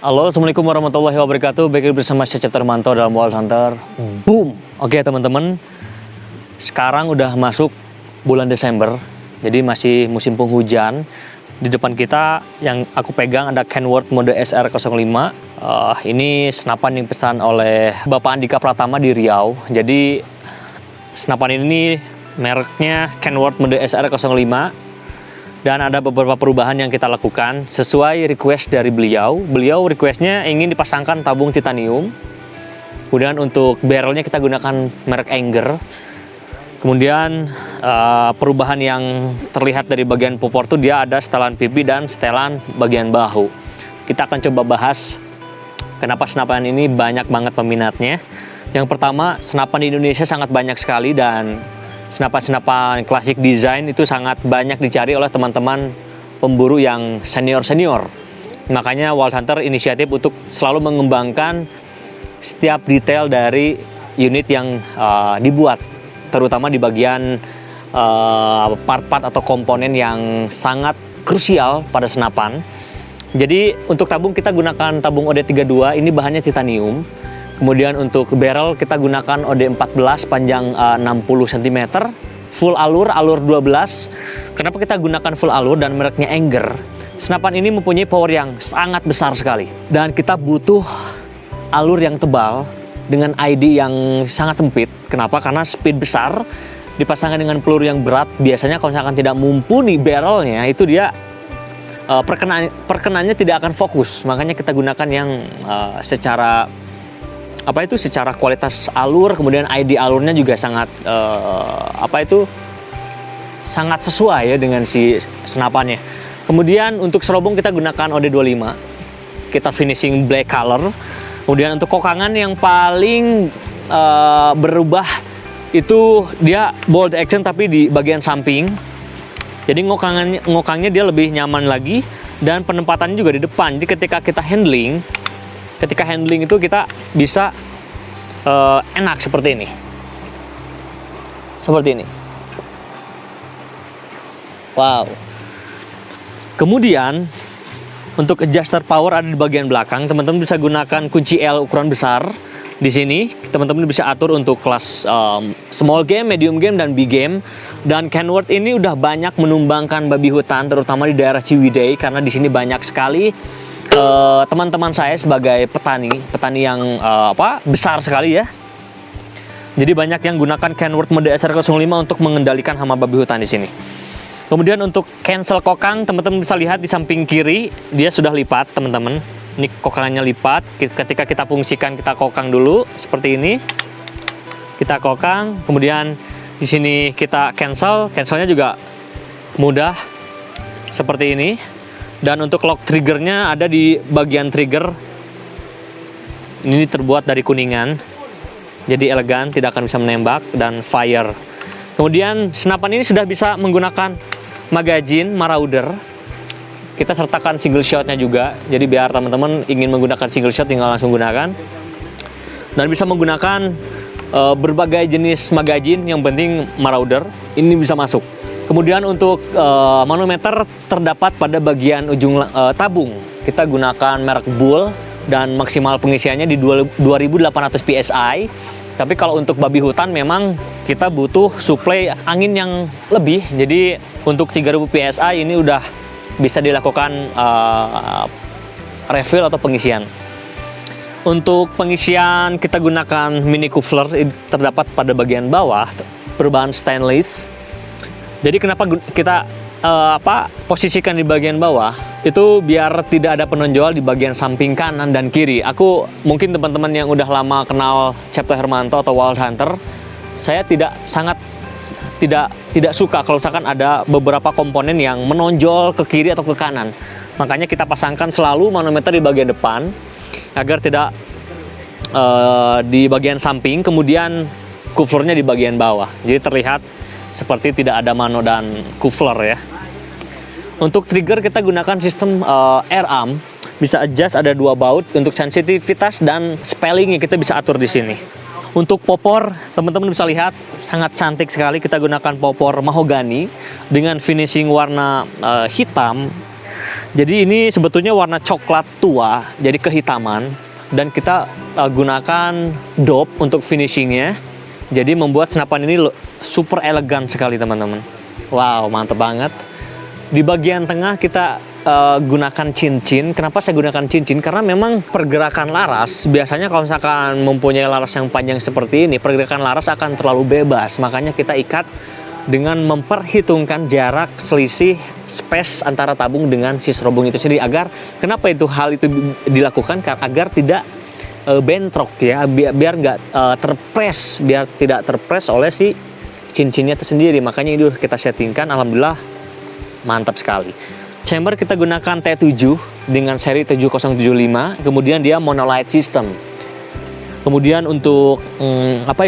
Halo, Assalamualaikum warahmatullahi wabarakatuh. Baik bersama saya Cipta Hermanto dalam Wild Hunter. Boom. Oke teman-teman, sekarang udah masuk bulan Desember, jadi masih musim penghujan. Di depan kita yang aku pegang ada Kenworth mode SR05. Ini senapan yang pesan oleh Bapak Andika Pratama di Riau. Jadi senapan ini mereknya Kenworth mode SR05. Dan ada beberapa perubahan yang kita lakukan sesuai request dari beliau. Beliau requestnya ingin dipasangkan tabung titanium. Kemudian untuk barrelnya kita gunakan merek Anger. Kemudian perubahan yang terlihat dari bagian popor itu dia ada setelan pipi dan setelan bagian bahu. Kita akan coba bahas kenapa senapan ini banyak banget peminatnya. Yang pertama, senapan di Indonesia sangat banyak sekali dan senapan-senapan klasik desain itu sangat banyak dicari oleh teman-teman pemburu yang senior-senior. Makanya Wild Hunter inisiatif untuk selalu mengembangkan setiap detail dari unit yang dibuat, terutama di bagian part-part atau komponen yang sangat krusial pada senapan. Jadi untuk tabung kita gunakan tabung OD32, ini bahannya titanium. Kemudian untuk barrel kita gunakan OD14 panjang 60 cm, full alur 12. Kenapa kita gunakan full alur dan mereknya Anger? Senapan ini mempunyai power yang sangat besar sekali. Dan kita butuh alur yang tebal dengan ID yang sangat sempit. Kenapa? Karena speed besar dipasangkan dengan peluru yang berat. Biasanya kalau misalkan tidak mumpuni barrelnya, itu dia perkenannya tidak akan fokus. Makanya kita gunakan yang secara kualitas alur, kemudian ID alurnya juga sangat sangat sesuai ya dengan si senapannya. Kemudian untuk serobong kita gunakan OD25, kita finishing black color. Kemudian untuk kokangan yang paling berubah itu dia bolt action tapi di bagian samping. Jadi ngokangnya dia lebih nyaman lagi dan penempatannya juga di depan. Jadi ketika kita handling itu kita bisa enak seperti ini. Wow. Kemudian untuk adjuster power ada di bagian belakang. Teman-teman bisa gunakan kunci L ukuran besar. Di sini teman-teman bisa atur untuk kelas small game, medium game, dan big game. Dan Kenworth ini udah banyak menumbangkan babi hutan, terutama di daerah Ciwidey, karena di sini banyak sekali teman-teman saya sebagai petani yang besar sekali ya. Jadi banyak yang gunakan Kenworth mode SR05 untuk mengendalikan hama babi hutan di sini. Kemudian untuk cancel kokang, teman-teman bisa lihat di samping kiri dia sudah lipat, teman-teman. Ini kokangannya lipat. Ketika kita fungsikan, kita kokang dulu seperti ini. Kita kokang, kemudian di sini kita cancelnya juga mudah seperti ini. Dan untuk lock triggernya ada di bagian trigger. Ini terbuat dari kuningan, jadi elegan, tidak akan bisa menembak dan fire. Kemudian senapan ini sudah bisa menggunakan magazine Marauder. Kita sertakan single shotnya juga, jadi biar teman-teman ingin menggunakan single shot tinggal langsung gunakan. Dan bisa menggunakan berbagai jenis magazine, yang penting Marauder ini bisa masuk. Kemudian untuk manometer terdapat pada bagian ujung tabung. Kita gunakan merek Bull dan maksimal pengisiannya di 2800 PSI. Tapi kalau untuk babi hutan memang kita butuh suplai angin yang lebih. Jadi untuk 3000 PSI ini udah bisa dilakukan refill atau pengisian. Untuk pengisian kita gunakan mini coupler, terdapat pada bagian bawah berbahan stainless. Jadi kenapa kita posisikan di bagian bawah itu biar tidak ada penonjol di bagian samping kanan dan kiri. Mungkin teman-teman yang udah lama kenal Cipta Hermanto atau Wild Hunter, saya tidak suka kalau misalkan ada beberapa komponen yang menonjol ke kiri atau ke kanan. Makanya kita pasangkan selalu manometer di bagian depan agar tidak di bagian samping, kemudian couplernya di bagian bawah. Jadi terlihat seperti tidak ada mano dan coupler ya. Untuk trigger kita gunakan sistem air arm, bisa adjust, ada 2 baut. Untuk sensitivitas dan spellingnya kita bisa atur di sini. Untuk popor, teman-teman bisa lihat sangat cantik sekali. Kita gunakan popor mahogani dengan finishing warna hitam. Jadi ini sebetulnya warna coklat tua, jadi kehitaman. Dan kita gunakan dop untuk finishingnya. Jadi membuat senapan ini super elegan sekali teman-teman. Wow, mantep banget. Di bagian tengah kita gunakan cincin. Kenapa saya gunakan cincin? Karena memang pergerakan laras, biasanya kalau misalkan mempunyai laras yang panjang seperti ini, pergerakan laras akan terlalu bebas. Makanya kita ikat dengan memperhitungkan jarak selisih space antara tabung dengan si serobong itu sendiri. Agar kenapa hal itu dilakukan? Agar tidak bentrok ya, biar nggak terpres, biar tidak terpres oleh si cincinnya itu sendiri. Makanya itu kita settingkan. Alhamdulillah mantap sekali. Chamber kita gunakan T7 dengan seri 7075. Kemudian dia monolight system. Kemudian untuk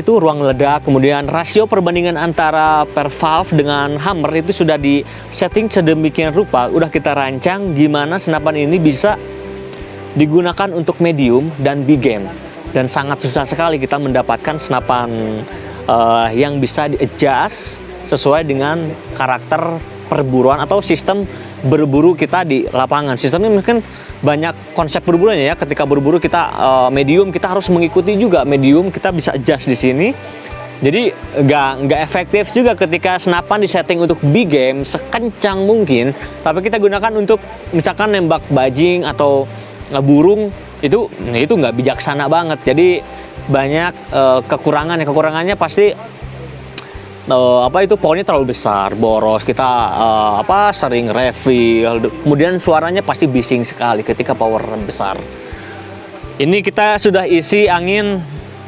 ruang ledak, kemudian rasio perbandingan antara per valve dengan hammer itu sudah di setting sedemikian rupa, udah kita rancang gimana senapan ini bisa digunakan untuk medium dan big game. Dan sangat susah sekali kita mendapatkan senapan yang bisa di-adjust sesuai dengan karakter perburuan atau sistem berburu kita di lapangan. Sistemnya mungkin banyak konsep berburuannya ya. Ketika berburu kita medium, kita harus mengikuti juga medium, kita bisa adjust di sini. Jadi nggak efektif juga ketika senapan disetting untuk big game sekencang mungkin, tapi kita gunakan untuk misalkan nembak bajing atau burung, itu nggak bijaksana banget. Jadi banyak kekurangannya pasti pohonnya terlalu besar, boros, kita sering refill, kemudian suaranya pasti bising sekali ketika power besar. Ini kita sudah isi angin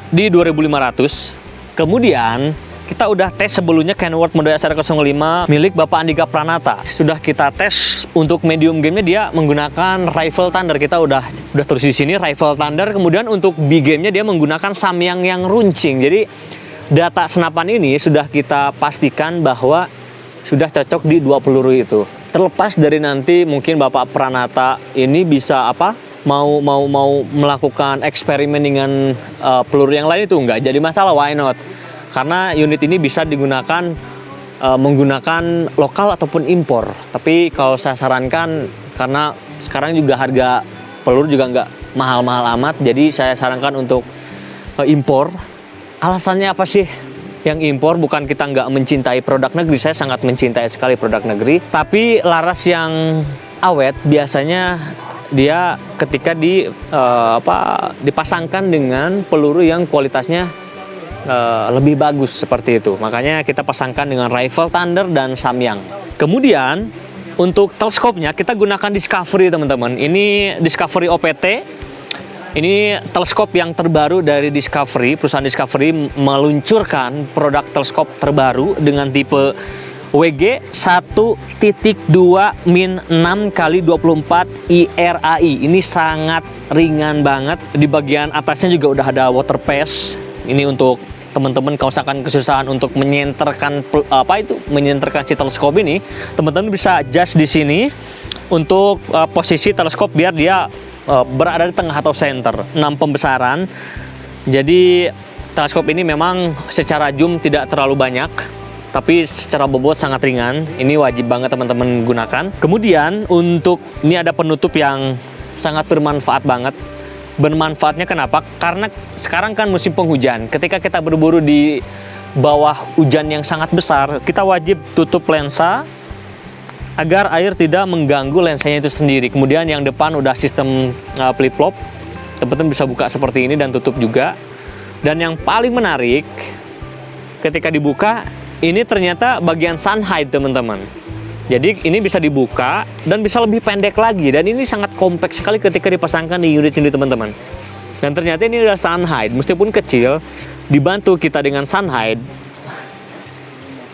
di 2500. Kemudian kita udah tes sebelumnya Kenworth model SR05 milik Bapak Andika Pranata. Sudah kita tes untuk medium game-nya, dia menggunakan Rifle Thunder. Kita udah tulis di sini Rifle Thunder. Kemudian untuk big game-nya dia menggunakan Samyang yang runcing. Jadi data senapan ini sudah kita pastikan bahwa sudah cocok di 2 peluru itu. Terlepas dari nanti mungkin Bapak Pranata ini bisa mau melakukan eksperimen dengan peluru yang lain, itu nggak jadi masalah, why not? Karena unit ini bisa digunakan menggunakan lokal ataupun impor. Tapi kalau saya sarankan, karena sekarang juga harga peluru juga nggak mahal-mahal amat, jadi saya sarankan untuk impor. Alasannya apa sih yang impor? Bukan kita nggak mencintai produk negeri, saya sangat mencintai sekali produk negeri. Tapi laras yang awet biasanya dia ketika dipasangkan dengan peluru yang kualitasnya lebih bagus seperti itu. Makanya kita pasangkan dengan Rifle Thunder dan Samyang. Kemudian untuk teleskopnya kita gunakan Discovery teman-teman. Ini Discovery OPT. Ini teleskop yang terbaru dari Discovery. Perusahaan Discovery meluncurkan produk teleskop terbaru dengan tipe WG 1.2-6x24 IRAI. Ini sangat ringan banget. Di bagian atasnya juga udah ada water pass. Ini untuk teman-teman kalau misalkan kesusahan untuk menyenterkan si teleskop ini, teman-teman bisa adjust di sini untuk posisi teleskop biar dia berada di tengah atau center. 6 pembesaran. Jadi teleskop ini memang secara zoom tidak terlalu banyak, tapi secara bobot sangat ringan. Ini wajib banget teman-teman gunakan. Kemudian untuk ini ada penutup yang sangat bermanfaat banget. Bermanfaatnya kenapa? Karena sekarang kan musim penghujan. Ketika kita berburu di bawah hujan yang sangat besar, kita wajib tutup lensa agar air tidak mengganggu lensanya itu sendiri. Kemudian yang depan udah sistem flip-flop, teman-teman bisa buka seperti ini dan tutup juga. Dan yang paling menarik, ketika dibuka, ini ternyata bagian sunhide teman-teman. Jadi ini bisa dibuka dan bisa lebih pendek lagi. Dan ini sangat kompak sekali ketika dipasangkan di unit ini teman-teman. Dan ternyata ini adalah sunhide, meskipun kecil, dibantu kita dengan sunhide,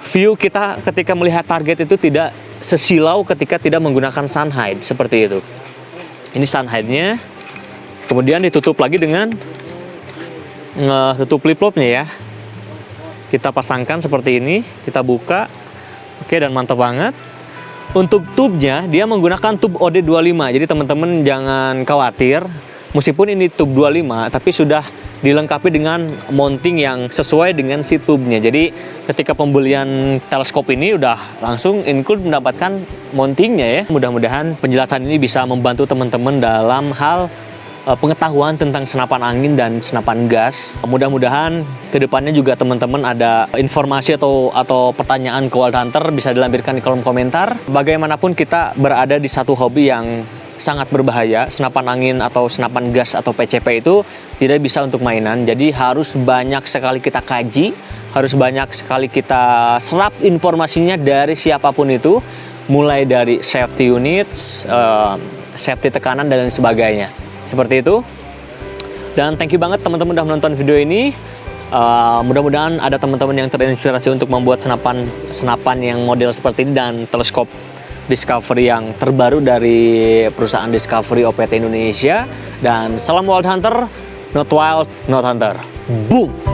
view kita ketika melihat target itu tidak sesilau ketika tidak menggunakan sunhide seperti itu. Ini sunhide-nya. Kemudian ditutup lagi dengan tutup flip-flopnya ya. Kita pasangkan seperti ini, kita buka. Oke, dan mantap banget. Untuk tubnya dia menggunakan tub OD25. Jadi teman-teman jangan khawatir, meskipun ini tub 25 tapi sudah dilengkapi dengan mounting yang sesuai dengan si tube-nya. Jadi ketika pembelian teleskop ini udah langsung include mendapatkan mountingnya ya. Mudah-mudahan penjelasan ini bisa membantu teman-teman dalam hal pengetahuan tentang senapan angin dan senapan gas. Mudah-mudahan kedepannya juga teman-teman ada informasi atau pertanyaan ke Wild Hunter bisa dilampirkan di kolom komentar. Bagaimanapun kita berada di satu hobi yang sangat berbahaya. Senapan angin atau senapan gas atau PCP itu tidak bisa untuk mainan. Jadi harus banyak sekali kita kaji, harus banyak sekali kita serap informasinya dari siapapun itu, mulai dari safety units, safety tekanan dan lain sebagainya. Seperti itu. Dan thank you banget teman-teman udah menonton video ini. Mudah-mudahan ada teman-teman yang terinspirasi untuk membuat senapan yang model seperti ini dan teleskop Discovery yang terbaru dari perusahaan Discovery OPT Indonesia. Dan salam Wild Hunter, not wild, not hunter. Boom!